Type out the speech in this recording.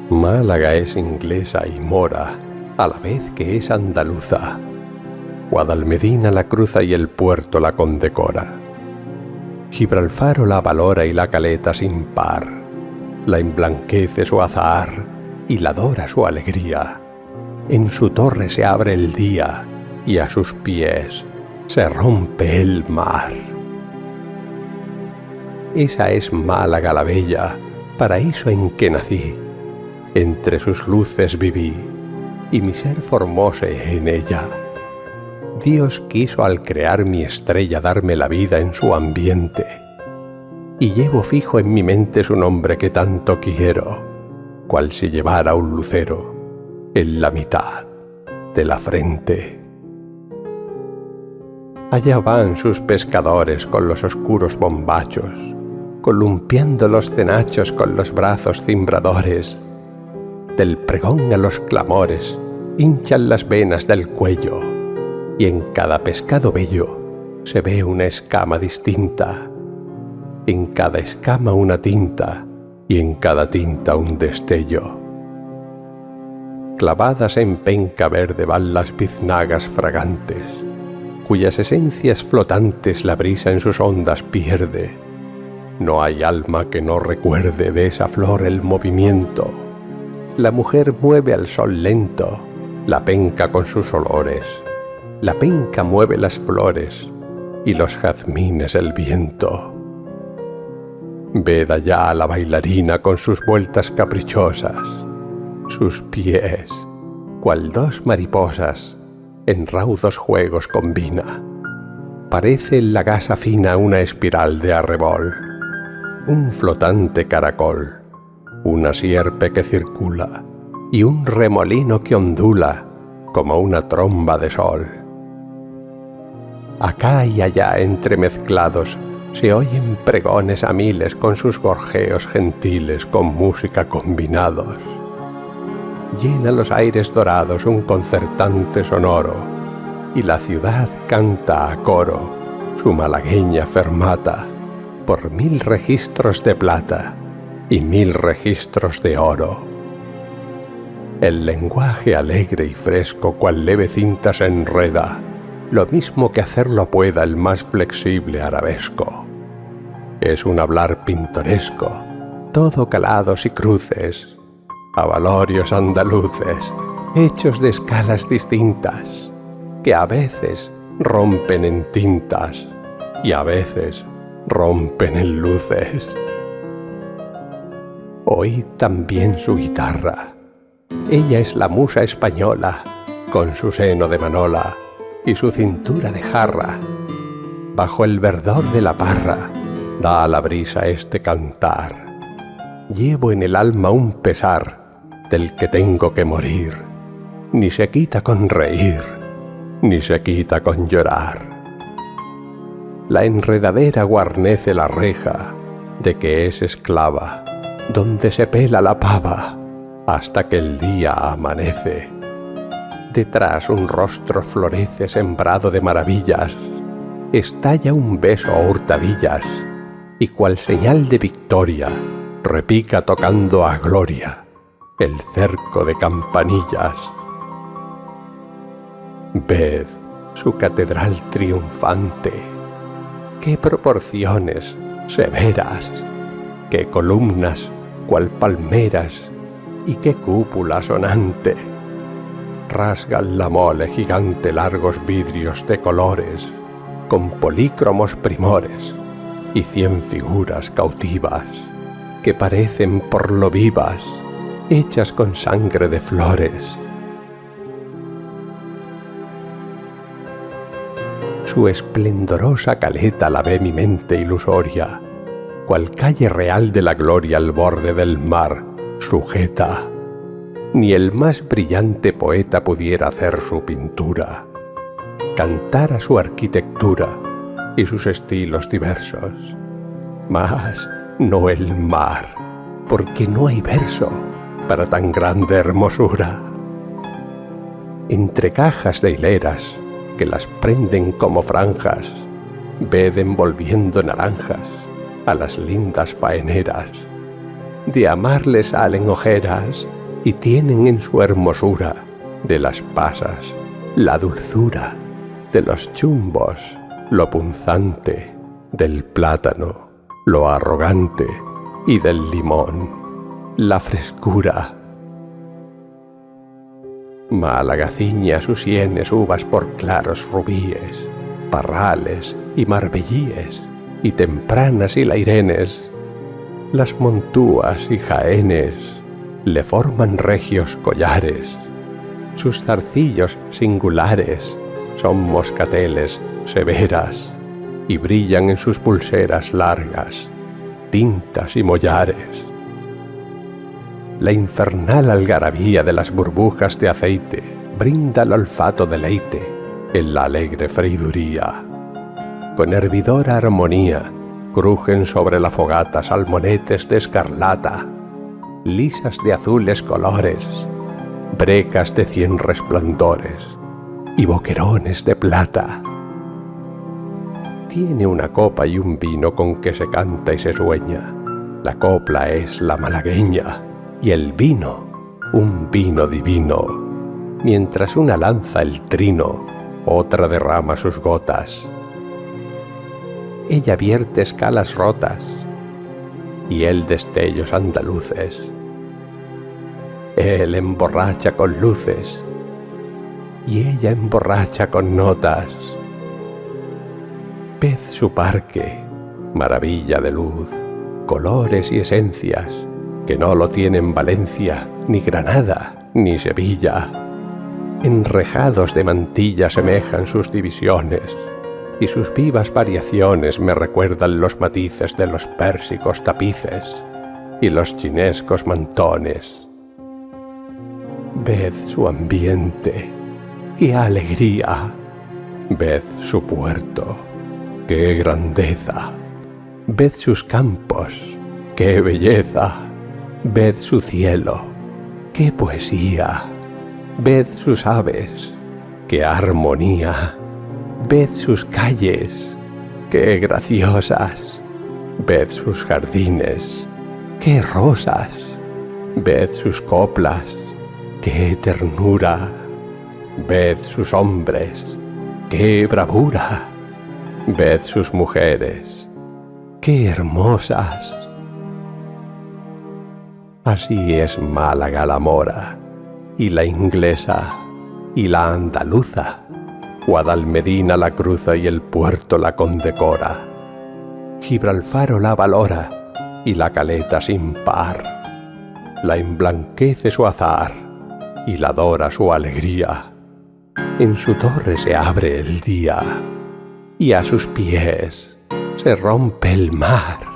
Málaga es inglesa y mora, a la vez que es andaluza. Guadalmedina la cruza y el puerto la condecora. Gibralfaro la valora y la caleta sin par, la emblanquece su azahar y la dora su alegría. En su torre se abre el día y a sus pies se rompe el mar. Esa es Málaga la bella, paraíso en que nací. Entre sus luces viví y mi ser formóse en ella. Dios quiso al crear mi estrella darme la vida en su ambiente, y llevo fijo en mi mente su nombre que tanto quiero, cual si llevara un lucero en la mitad de la frente. Allá van sus pescadores con los oscuros bombachos, columpiando los cenachos con los brazos cimbradores. Del pregón a los clamores hinchan las venas del cuello, y en cada pescado bello se ve una escama distinta. En cada escama una tinta, y en cada tinta un destello. Clavadas en penca verde van las biznagas fragantes, cuyas esencias flotantes la brisa en sus ondas pierde. No hay alma que no recuerde de esa flor el movimiento. La mujer mueve al sol lento la penca con sus olores. La penca mueve las flores y los jazmines el viento. Ved allá a la bailarina con sus vueltas caprichosas. Sus pies, cual dos mariposas, en raudos juegos combina. Parece en la gasa fina una espiral de arrebol, un flotante caracol, una sierpe que circula y un remolino que ondula como una tromba de sol. Acá y allá entremezclados se oyen pregones a miles con sus gorjeos gentiles con música combinados. Llena los aires dorados un concertante sonoro, y la ciudad canta a coro su malagueña fermata por 1000 registros de plata y 1000 registros de oro. El lenguaje alegre y fresco cual leve cinta se enreda, lo mismo que hacerlo pueda el más flexible arabesco. Es un hablar pintoresco, todo calados y cruces, abalorios andaluces, hechos de escalas distintas, que a veces rompen en tintas y a veces rompen en luces. Oíd también su guitarra. Ella es la musa española, con su seno de manola y su cintura de jarra. Bajo el verdor de la parra da a la brisa este cantar. Llevo en el alma un pesar del que tengo que morir. Ni se quita con reír, ni se quita con llorar. La enredadera guarnece la reja de que es esclava, donde se pela la pava hasta que el día amanece. Detrás un rostro florece sembrado de maravillas, estalla un beso a hurtadillas, y cual señal de victoria repica tocando a gloria el cerco de campanillas. Ved su catedral triunfante, qué proporciones severas, qué columnas cual palmeras y qué cúpula sonante. Rasgan la mole gigante largos vidrios de colores, con polícromos primores y 100 figuras cautivas, que parecen por lo vivas, hechas con sangre de flores. Su esplendorosa caleta la ve mi mente ilusoria, cual calle real de la gloria al borde del mar sujeta. Ni el más brillante poeta pudiera hacer su pintura, cantar a su arquitectura y sus estilos diversos. Mas no el mar, porque no hay verso para tan grande hermosura. Entre cajas de hileras que las prenden como franjas, ved envolviendo naranjas a las lindas faeneras. De amar le salen ojeras y tienen en su hermosura de las pasas la dulzura, de los chumbos lo punzante, del plátano lo arrogante y del limón la frescura. Málaga ciñe a sus sienes uvas por claros rubíes, parrales y marbellíes, y tempranas y lairenes. Las montúas y jaenes le forman regios collares. Sus zarcillos singulares son moscateles severas y brillan en sus pulseras largas, tintas y mollares. La infernal algarabía de las burbujas de aceite brinda al olfato deleite en la alegre freiduría. Con hervidora armonía crujen sobre la fogata salmonetes de escarlata, lisas de azules colores, brecas de 100 resplandores y boquerones de plata. Tiene una copa y un vino con que se canta y se sueña. La copla es la malagueña y el vino un vino divino. Mientras una lanza el trino, otra derrama sus gotas. Ella vierte escalas rotas y él destellos andaluces. Él emborracha con luces y ella emborracha con notas. Ved su parque, maravilla de luz, colores y esencias, que no lo tienen Valencia, ni Granada, ni Sevilla. Enrejados de mantilla semejan sus divisiones, y sus vivas variaciones me recuerdan los matices de los pérsicos tapices y los chinescos mantones. Ved su ambiente, qué alegría. Ved su puerto, qué grandeza. Ved sus campos, qué belleza. Ved su cielo, qué poesía. Ved sus aves, qué armonía. Ved sus calles, qué graciosas. Ved sus jardines, qué rosas. Ved sus coplas, qué ternura. Ved sus hombres, qué bravura. Ved sus mujeres, qué hermosas. Así es Málaga la mora, y la inglesa, y la andaluza. Guadalmedina la cruza y el puerto la condecora. Gibralfaro la valora y la caleta sin par. La emblanquece su azar y la dora su alegría. En su torre se abre el día y a sus pies se rompe el mar.